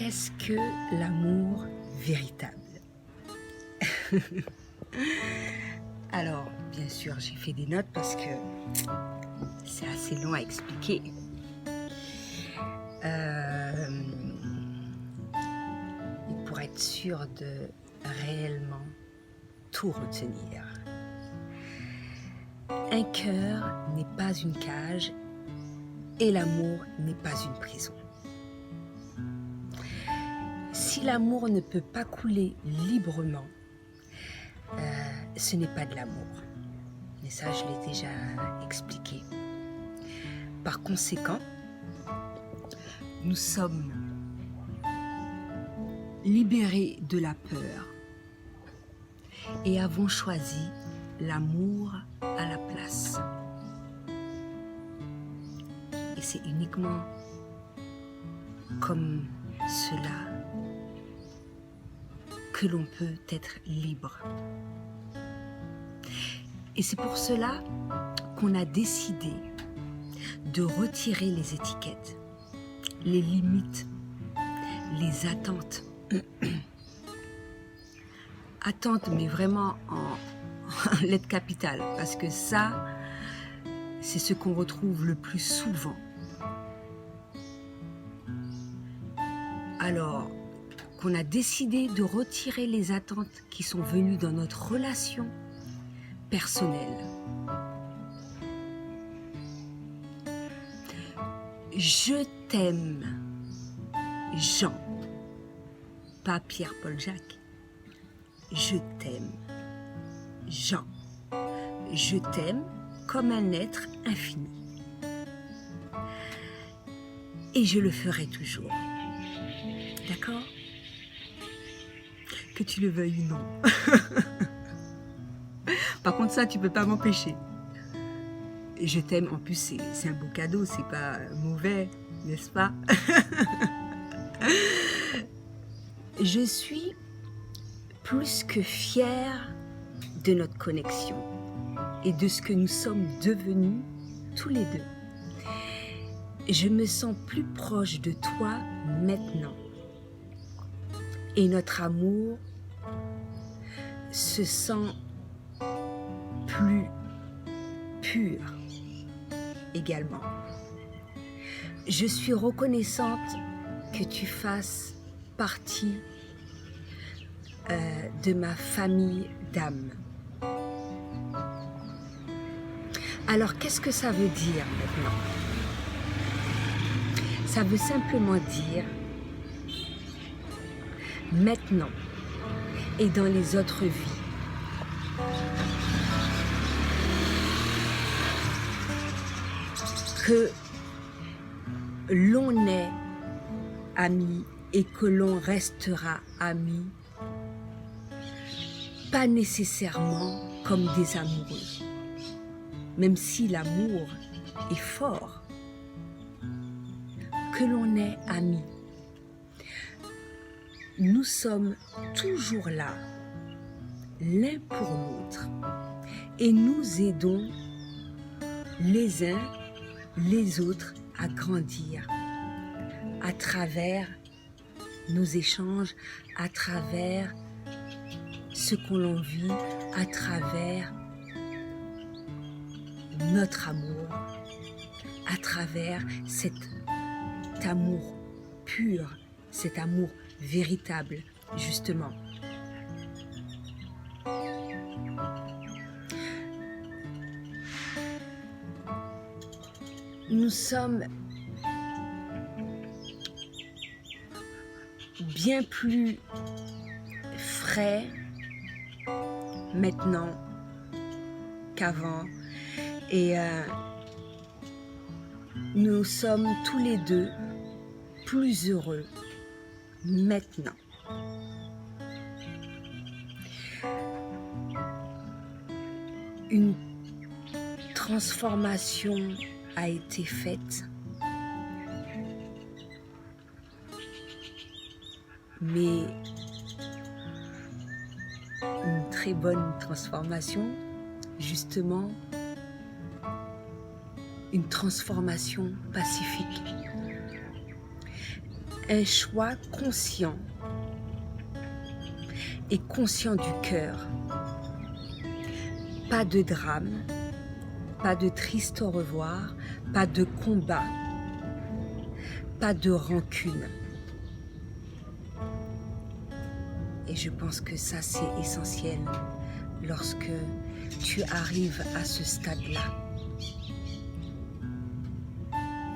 Qu'est-ce que l'amour véritable? Alors, bien sûr, j'ai fait des notes parce que c'est assez long à expliquer. Et pour être sûr de réellement tout retenir. Un cœur n'est pas une cage et l'amour n'est pas une prison. Si l'amour ne peut pas couler librement, ce n'est pas de l'amour. Mais ça, je l'ai déjà expliqué. Par conséquent, nous sommes libérés de la peur et avons choisi l'amour à la place. Et c'est uniquement comme cela que l'on peut être libre. Et c'est pour cela qu'on a décidé de retirer les étiquettes, les limites, les attentes. Attentes, mais vraiment en lettres capitales, parce que ça, c'est ce qu'on retrouve le plus souvent. Alors, qu'on a décidé de retirer les attentes qui sont venues dans notre relation personnelle. Je t'aime, Jean, pas Pierre-Paul Jacques. Je t'aime, Jean. Je t'aime comme un être infini. Et je le ferai toujours. D'accord? Que tu le veuilles ou non. Par contre, ça, tu peux pas m'empêcher. Je t'aime, en plus, c'est un beau cadeau, c'est pas mauvais, n'est-ce pas? Je suis plus que fière de notre connexion et de ce que nous sommes devenus tous les deux. Je me sens plus proche de toi maintenant. Et notre amour se sent plus pur également. Je suis reconnaissante que tu fasses partie de ma famille d'âme. Alors, qu'est-ce que ça veut dire maintenant? Ça veut simplement dire maintenant et dans les autres vies. Que l'on est amis et que l'on restera amis, pas nécessairement comme des amoureux, même si l'amour est fort, que l'on est amis. Nous sommes toujours là, l'un pour l'autre, et nous aidons les uns les autres à grandir à travers nos échanges, à travers ce qu'on l'on vit, à travers notre amour, à travers cet amour pur, cet amour véritable, justement. Nous sommes bien plus frais maintenant qu'avant et nous sommes tous les deux plus heureux maintenant. Une transformation a été faite, mais une très bonne transformation, justement, une transformation pacifique. un choix conscient et conscient du cœur. Pas de drame, pas de triste au revoir, pas de combat, pas de rancune. Et je pense que ça, c'est essentiel lorsque tu arrives à ce stade-là.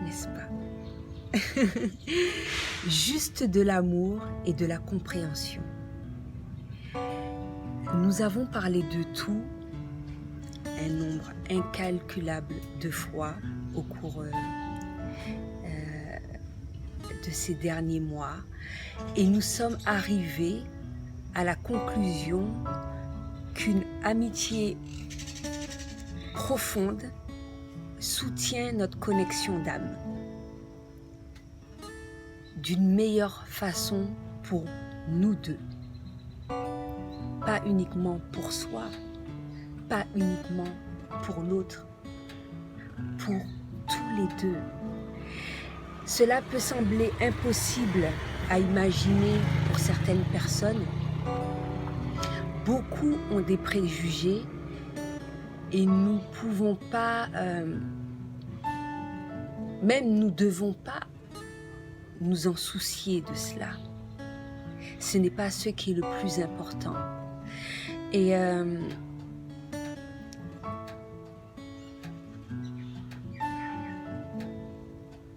N'est-ce pas? Juste de l'amour et de la compréhension. Nous avons parlé de tout un nombre incalculable de fois au cours de ces derniers mois et nous sommes arrivés à la conclusion qu'une amitié profonde soutient notre connexion d'âme d'une meilleure façon pour nous deux. Pas uniquement pour soi, pas uniquement pour l'autre, pour tous les deux. Cela peut sembler impossible à imaginer pour certaines personnes. Beaucoup ont des préjugés et nous ne pouvons pas, même nous ne devons pas nous en soucier de cela. Ce n'est pas ce qui est le plus important. Et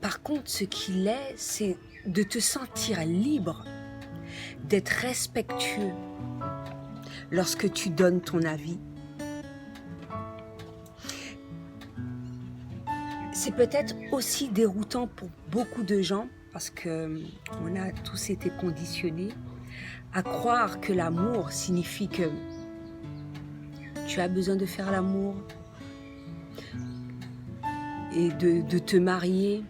par contre, ce qu'il est, c'est de te sentir libre, d'être respectueux lorsque tu donnes ton avis. C'est peut-être aussi déroutant pour beaucoup de gens parce qu'on a tous été conditionnés à croire que l'amour signifie que tu as besoin de faire l'amour et de te marier.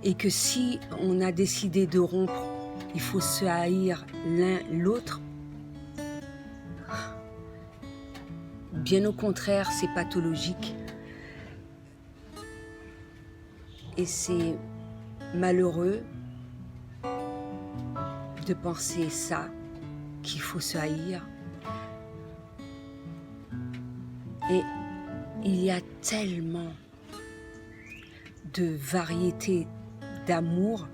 Et que si on a décidé de rompre, il faut se haïr l'un l'autre. Bien au contraire, c'est pathologique. Et c'est malheureux de penser ça, qu'il faut se haïr. Et il y a tellement de variétés d'amour.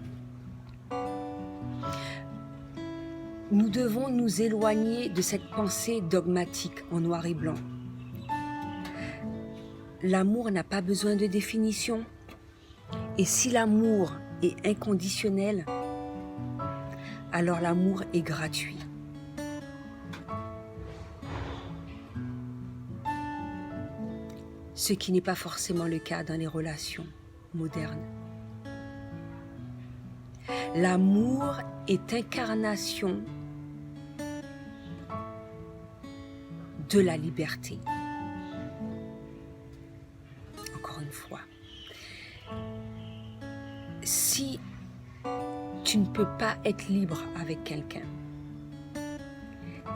Nous devons nous éloigner de cette pensée dogmatique en noir et blanc. L'amour n'a pas besoin de définition. Et si l'amour est inconditionnel, alors l'amour est gratuit. Ce qui n'est pas forcément le cas dans les relations modernes. L'amour est incarnation de la liberté. Encore une fois. Si tu ne peux pas être libre avec quelqu'un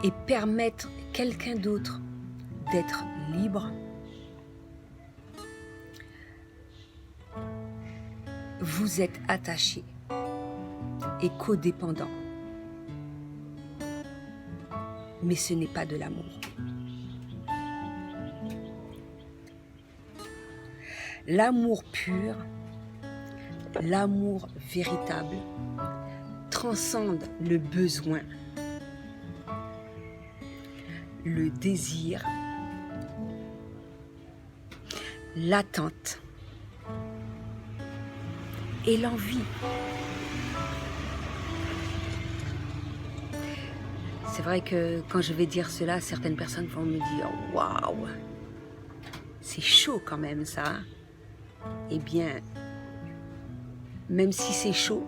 et permettre quelqu'un d'autre d'être libre, vous êtes attachés et codépendants. Mais ce n'est pas de l'amour. L'amour pur, l'amour véritable, transcende le besoin, le désir, l'attente et l'envie. C'est vrai que quand je vais dire cela, certaines personnes vont me dire « Waouh, c'est chaud quand même ça !» Eh bien, même si c'est chaud,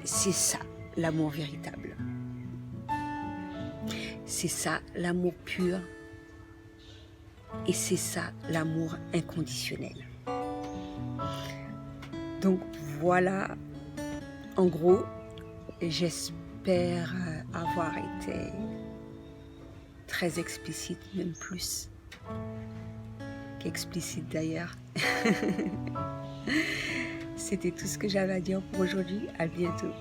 c'est ça l'amour véritable. C'est ça l'amour pur et c'est ça l'amour inconditionnel. Donc voilà, en gros, j'espère avoir été très explicite, même plus. qu'explicite d'ailleurs. C'était tout ce que j'avais à dire pour aujourd'hui. À bientôt.